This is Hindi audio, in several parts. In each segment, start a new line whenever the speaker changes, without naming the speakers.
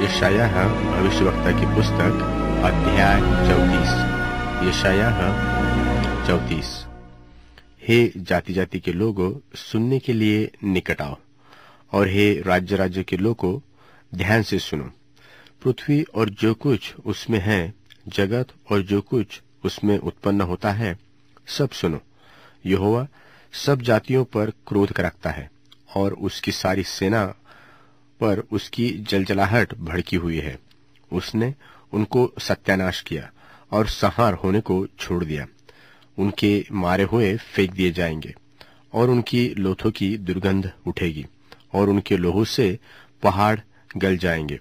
यशायाह भविष्यवक्ता की पुस्तक अध्याय 34। यशायाह 34। हे जाति जाति के लोगों, सुनने के लिए निकट आओ, और हे राज्य राज्य के लोगों, ध्यान से सुनो। पृथ्वी और जो कुछ उसमें है, जगत और जो कुछ उसमें उत्पन्न होता है, सब सुनो। यहोवा सब जातियों पर क्रोध रखता है, और उसकी सारी सेना पर उसकी जलजलाहट भड़की हुई है। उसने उनको सत्यानाश किया और संहार होने को छोड़ दिया। उनके मारे हुए फेंक दिए जाएंगे, और उनकी लोथों की दुर्गंध उठेगी, और उनके लोहू से पहाड़ गल जाएंगे,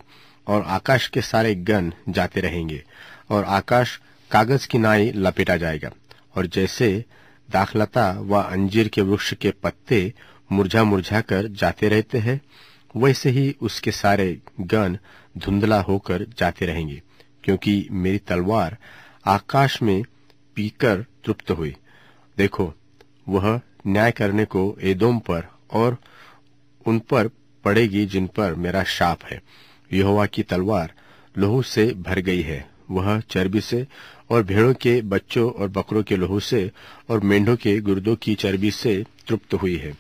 और आकाश के सारे गण जाते रहेंगे, और आकाश कागज की नाई लपेटा जाएगा। और जैसे दाखलता व अंजीर के वृक्ष के पत्ते मुरझा मुरझा कर जाते रहते हैं, वैसे ही उसके सारे गण धुंधला होकर जाते रहेंगे, क्योंकि मेरी तलवार आकाश में पीकर तृप्त हुई। देखो, वह न्याय करने को एदोम पर और उन पर पड़ेगी जिन पर मेरा शाप है। यहोवा की तलवार लोहू से भर गई है। वह चर्बी से और भेड़ों के बच्चों और बकरों के लोहू से और मेंढों के गुर्दों की चर्बी से तृप्त हुई है,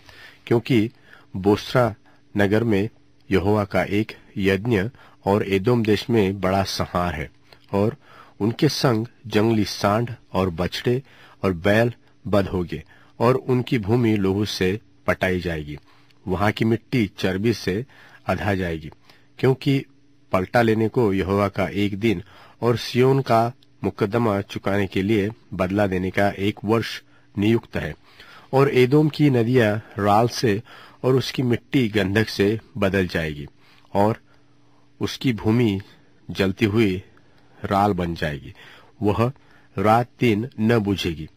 क्योंकि बोस्रा नगर में यहोवा का एक यज्ञ और एदोम देश में बड़ा संहार है। और उनके संग जंगली सांड और बछड़े और बैल बद होंगे, और उनकी भूमि लोहू से पटाई जाएगी। वहां की मिट्टी चर्बी से अधा जाएगी, क्योंकि पलटा लेने को यहोवा का एक दिन और सियोन का मुकदमा चुकाने के लिए बदला देने का एक वर्ष नियुक्त है। और एदोम की नदियां राल से और उसकी मिट्टी गंधक से बदल जाएगी, और उसकी भूमि जलती हुई राल बन जाएगी। वह रात दिन न बुझेगी,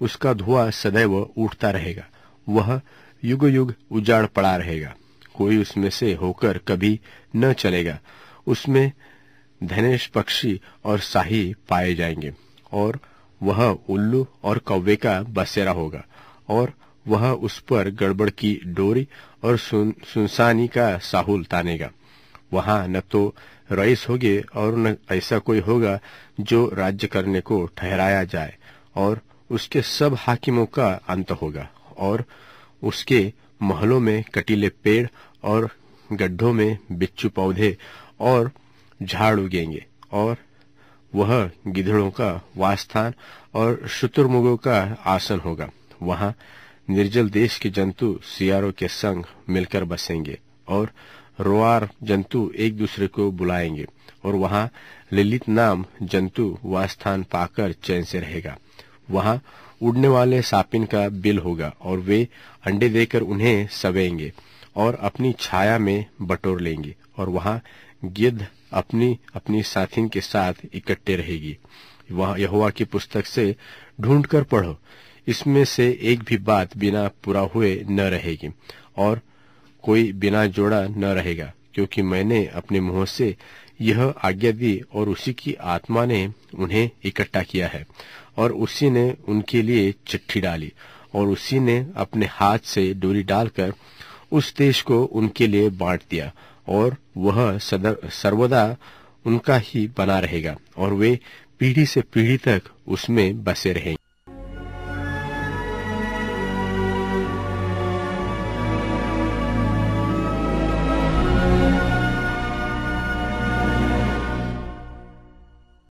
उसका धुआं सदैव उठता रहेगा। वह युग युग उजाड़ पड़ा रहेगा, कोई उसमें से होकर कभी न चलेगा। उसमें धनेश पक्षी और शाही पाए जाएंगे, और वह उल्लू और कौवे का बसेरा होगा। और वह उस पर गड़बड़ की डोरी और सुनसानी का साहुल तानेगा। वहां न तो रईस होगे और न ऐसा कोई होगा जो राज्य करने को ठहराया जाए। और उसके सब हाकिमों का अंत होगा, और उसके महलों में कटीले पेड़ और गड्ढों में बिच्छू पौधे और झाड़ उगेंगे। और वह गिधड़ों का वासस्थान और शुतुरमुर्गों का आसन होगा। वहां निर्जल देश के जंतु सियारों के संग मिलकर बसेंगे, और रोआर जंतु एक दूसरे को बुलाएंगे। और वहां ललित नाम जंतु वासस्थान पाकर चैन से रहेगा। वहां उड़ने वाले सापिन का बिल होगा, और वे अंडे देकर उन्हें सवेंगे और अपनी छाया में बटोर लेंगे। और वहां गिद्ध अपनी अपनी साथिन के साथ इकट्ठे रहेगी। वह यहोवा की पुस्तक से ढूंढकर पढ़ो, इसमें से एक भी बात बिना पूरा हुए न रहेगी, और कोई बिना जोड़ा न रहेगा। क्योंकि मैंने अपने मुंह से यह आज्ञा दी, और उसी की आत्मा ने उन्हें इकट्ठा किया है, और उसी ने उनके लिए चिट्ठी डाली, और उसी ने अपने हाथ से डोरी डालकर उस देश को उनके लिए बांट दिया। और वह सर्वदा उनका ही बना रहेगा, और वे पीढ़ी से पीढ़ी तक उसमें बसे रहेंगे।